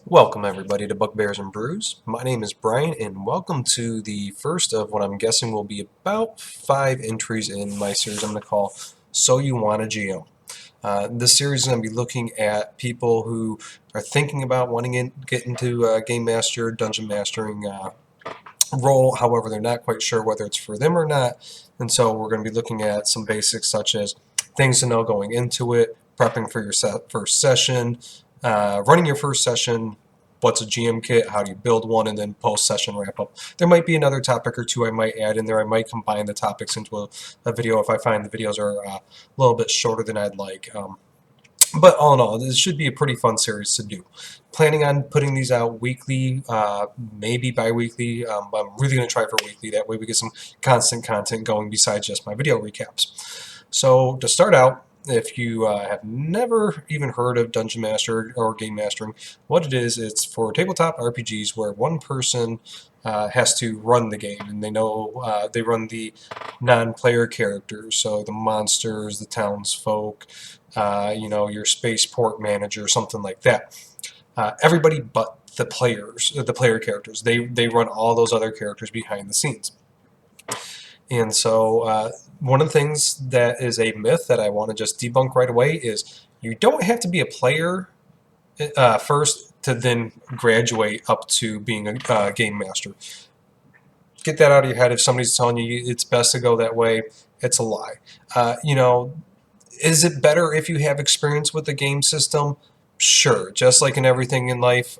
Welcome everybody to Bugbears and Brews. My name is Brian and welcome to the first of what I'm guessing will be about 5 entries in my series I'm going to call So You Want a GM. This series is going to be looking at people who are thinking about wanting to get into Game Master, Dungeon Mastering role, however they're not quite sure whether it's for them or not, and so we're going to be looking at some basics such as things to know going into it, prepping for your first session, running your first session, what's a GM kit, how do you build one, and then post-session wrap-up. There might be another topic or two I might add in there. I might combine the topics into a video if I find the videos are a little bit shorter than I'd like. But all in all, this should be a pretty fun series to do. Planning on putting these out weekly, maybe bi-weekly. I'm really going to try for weekly. That way we get some constant content going besides just my video recaps. So to start out, if you have never even heard of Dungeon Master or Game Mastering, what it is, it's for tabletop RPGs where one person has to run the game, and they know they run the non-player characters, so the monsters, the townsfolk, your spaceport manager, something like that. Everybody but the players, the player characters, they run all those other characters behind the scenes. And so one of the things that is a myth that I want to just debunk right away is you don't have to be a player first to then graduate up to being a game master. Get that out of your head. If somebody's telling you it's best to go that way, it's a lie. Is it better if you have experience with the game system? Sure. Just like in everything in life,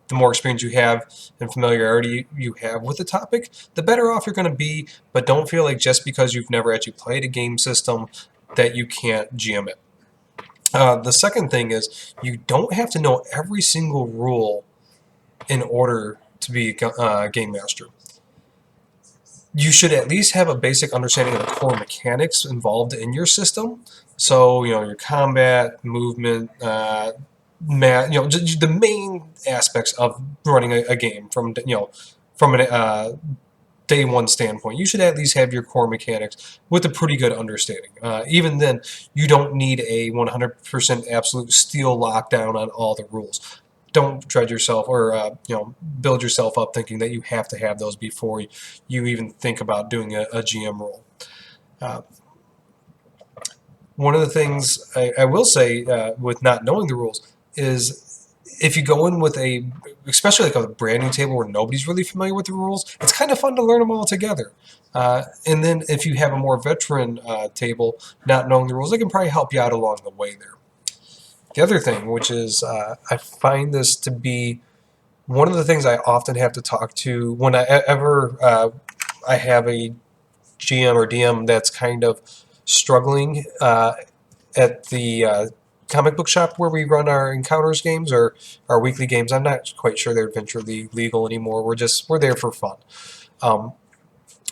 the more experience you have and familiarity you have with the topic, the better off you're going to be. But don't feel like just because you've never actually played a game system that you can't GM it. The second thing is you don't have to know every single rule in order to be a game master. You should at least have a basic understanding of the core mechanics involved in your system. So, your combat, movement, the main aspects of running a game from an day one standpoint. You should at least have your core mechanics with a pretty good understanding. Even then, you don't need a 100% absolute steel lockdown on all the rules. Don't dread yourself or build yourself up thinking that you have to have those before you even think about doing a GM role. One of the things I will say with not knowing the rules is if you go in with especially like a brand new table where nobody's really familiar with the rules, it's kind of fun to learn them all together. And then if you have a more veteran table, not knowing the rules, they can probably help you out along the way there. The other thing, which is I find this to be one of the things I often have to talk to when I have a GM or DM that's kind of struggling at the comic book shop where we run our encounters games or our weekly games. I'm not quite sure they're Adventure League legal anymore. We're there for fun. One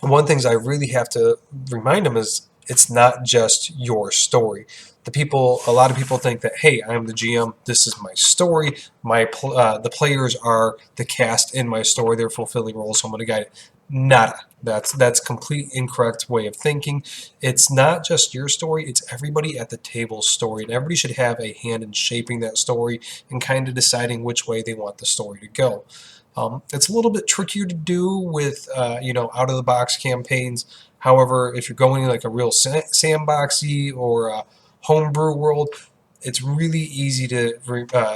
of the things I really have to remind them is it's not just your story. A lot of people think that, hey, I'm the GM, this is my story, the players are the cast in my story, they're fulfilling roles, so I'm going to guide it. Nada. That's complete incorrect way of thinking. It's not just your story, it's everybody at the table's story, and everybody should have a hand in shaping that story and kind of deciding which way they want the story to go. It's a little bit trickier to do with out-of-the-box campaigns. However, if you're going like a real sandboxy or a homebrew world, it's really easy to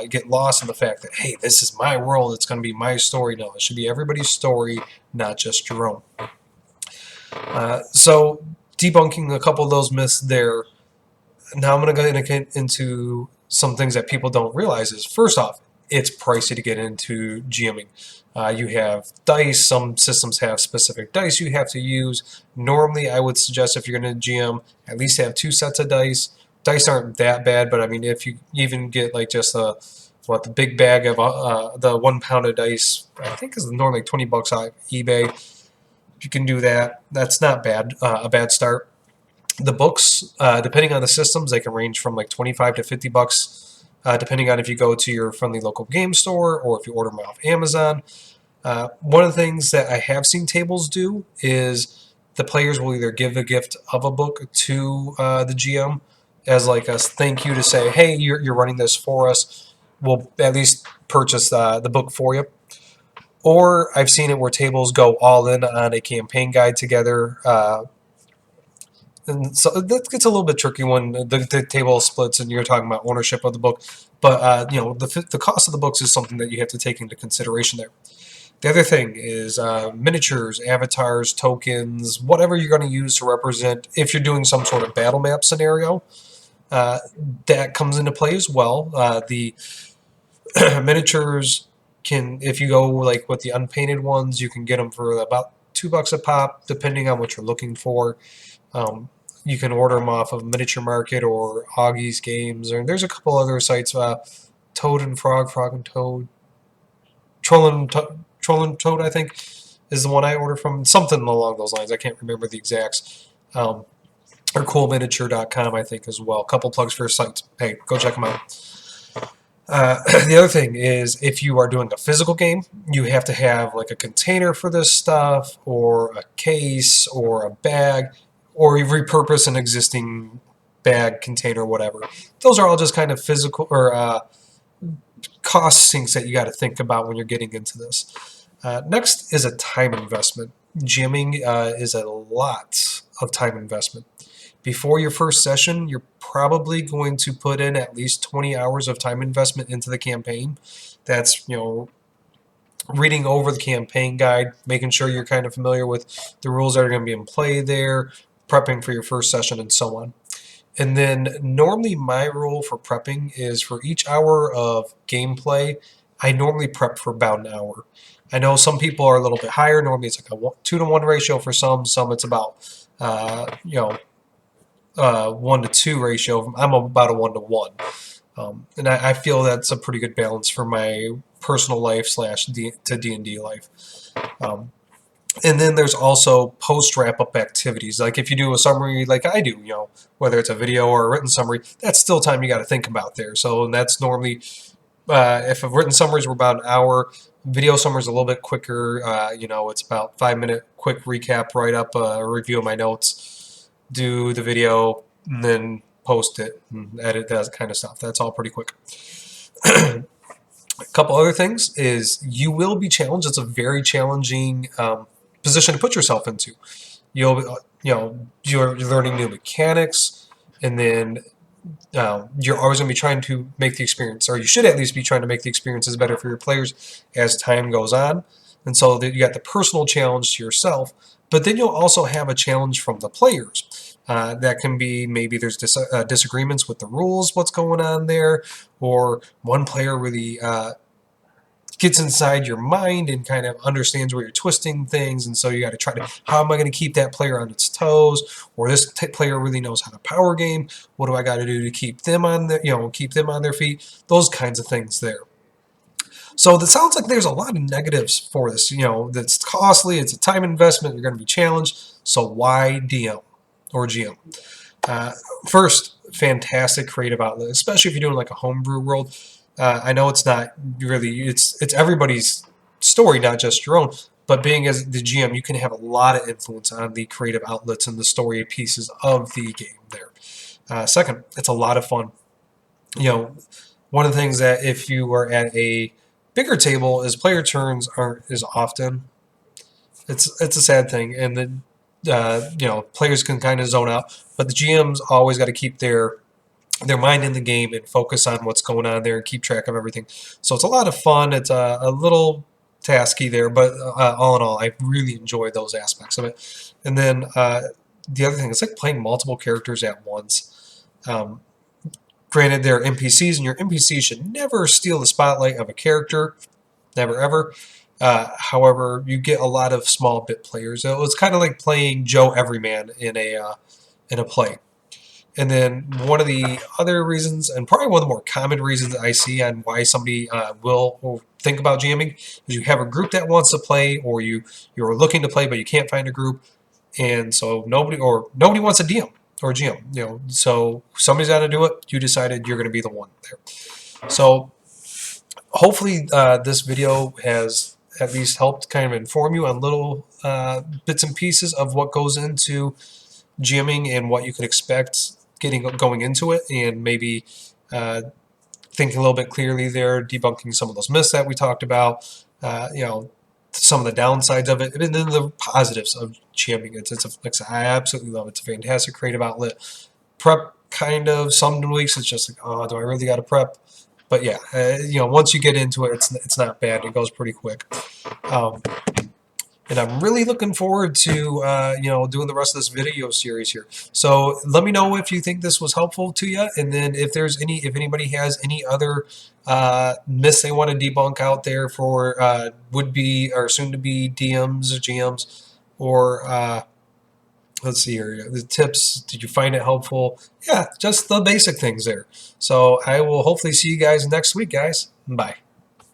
get lost in the fact that, hey, this is my world, it's going to be my story. No, it should be everybody's story, not just your own. So debunking a couple of those myths there, now I'm going to get into some things that people don't realize is, first off, it's pricey to get into GMing. You have dice. Some systems have specific dice you have to use. Normally, I would suggest if you're going to GM, at least have 2 sets of dice. Dice aren't that bad, but I mean, if you even get like just the big bag of the 1 pound of dice, I think is normally $20 on eBay. If you can do that, that's not bad. A bad start. The books, depending on the systems, they can range from like $25 to $50. Depending on if you go to your friendly local game store or if you order them off Amazon. One of the things that I have seen tables do is the players will either give a gift of a book to the GM as like a thank you to say, hey, you're running this for us. will at least purchase the book for you. Or I've seen it where tables go all in on a campaign guide together. And so that gets a little bit tricky when the table splits and you're talking about ownership of the book. But the cost of the books is something that you have to take into consideration there. The other thing is miniatures, avatars, tokens, whatever you're going to use to represent. If you're doing some sort of battle map scenario, uh, that comes into play as well. The miniatures can, if you go like with the unpainted ones, you can get them for about $2 a pop, depending on what you're looking for. Um, you can order them off of Miniature Market or Augie's Games, or there's a couple other sites. Toad and Frog, Frog and Toad, Troll and Toad, I think, is the one I order from. Something along those lines. I can't remember the exacts. Or coolminiature.com, I think, as well. A couple plugs for your sites. Hey, go check them out. The other thing is, if you are doing a physical game, you have to have like a container for this stuff, or a case, or a bag, or you repurpose an existing bag, container, whatever. Those are all just kind of physical or cost sinks that you got to think about when you're getting into this. Next is a time investment. GMing is a lot of time investment. Before your first session, you're probably going to put in at least 20 hours of time investment into the campaign. That's, reading over the campaign guide, making sure you're kind of familiar with the rules that are going to be in play there, prepping for your first session, and so on. And then normally my rule for prepping is for each hour of gameplay, I normally prep for about an hour. I know some people are a little bit higher. Normally it's like a 2-to-1 ratio for some. Some it's about 1-to-2 ratio. I'm about a 1-to-1. And I feel that's a pretty good balance for my personal life / D&D life. And then there's also post wrap-up activities. Like if you do a summary like I do, whether it's a video or a written summary, that's still time you got to think about there. So that's normally, if a written summaries were about an hour, video summaries a little bit quicker. It's about 5-minute quick recap, write up a review of my notes, do the video, and then post it and edit that kind of stuff. That's all pretty quick. A couple other things is you will be challenged. It's a very challenging position to put yourself into. You're learning new mechanics, and then you're always going to be trying to make the experience, or you should at least be trying to make the experiences better for your players as time goes on. And so you got the personal challenge to yourself, but then you'll also have a challenge from the players. That can be maybe there's disagreements with the rules, what's going on there, or one player really gets inside your mind and kind of understands where you're twisting things, and so you got to try to, how am I going to keep that player on its toes? Or this player really knows how to power game. What do I got to do to keep them on their feet? Those kinds of things there. So that sounds like there's a lot of negatives for this. That's costly. It's a time investment. You're going to be challenged. So why DM or GM? First, fantastic creative outlet, especially if you're doing like a homebrew world. I know it's not really, it's everybody's story, not just your own, but being as the GM, you can have a lot of influence on the creative outlets and the story pieces of the game there. Second, it's a lot of fun. One of the things that if you are at a bigger table is player turns aren't as often. It's a sad thing, and then players can kind of zone out, but the GM's always got to keep their mind in the game and focus on what's going on there and keep track of everything. So it's a lot of fun. It's a little tasky there, but all in all, I really enjoy those aspects of it. And then the other thing, it's like playing multiple characters at once. Granted, they're NPCs, and your NPCs should never steal the spotlight of a character, never ever. However, you get a lot of small bit players. So it's kind of like playing Joe Everyman in a play. And then one of the other reasons, and probably one of the more common reasons that I see on why somebody will think about GMing, is you have a group that wants to play, or you're looking to play but you can't find a group, and so nobody wants a DM or GM. So somebody's got to do it. You decided you're going to be the one there. So hopefully this video has at least helped kind of inform you on little bits and pieces of what goes into GMing and what you could expect going into it, and maybe thinking a little bit clearly there, debunking some of those myths that we talked about, some of the downsides of it, and then the positives of GMing. Like I said, I absolutely love it. It's a fantastic creative outlet. Prep kind of some weeks it's just like, oh, do I really got to prep? But yeah, once you get into it, it's not bad. It goes pretty quick. Um, and I'm really looking forward to doing the rest of this video series here. So let me know if you think this was helpful to you, and then if anybody has any other myths they want to debunk out there for would be or soon to be DMs or GMs, or let's see here, the tips. Did you find it helpful? Yeah, just the basic things there. So I will hopefully see you guys next week, guys. Bye.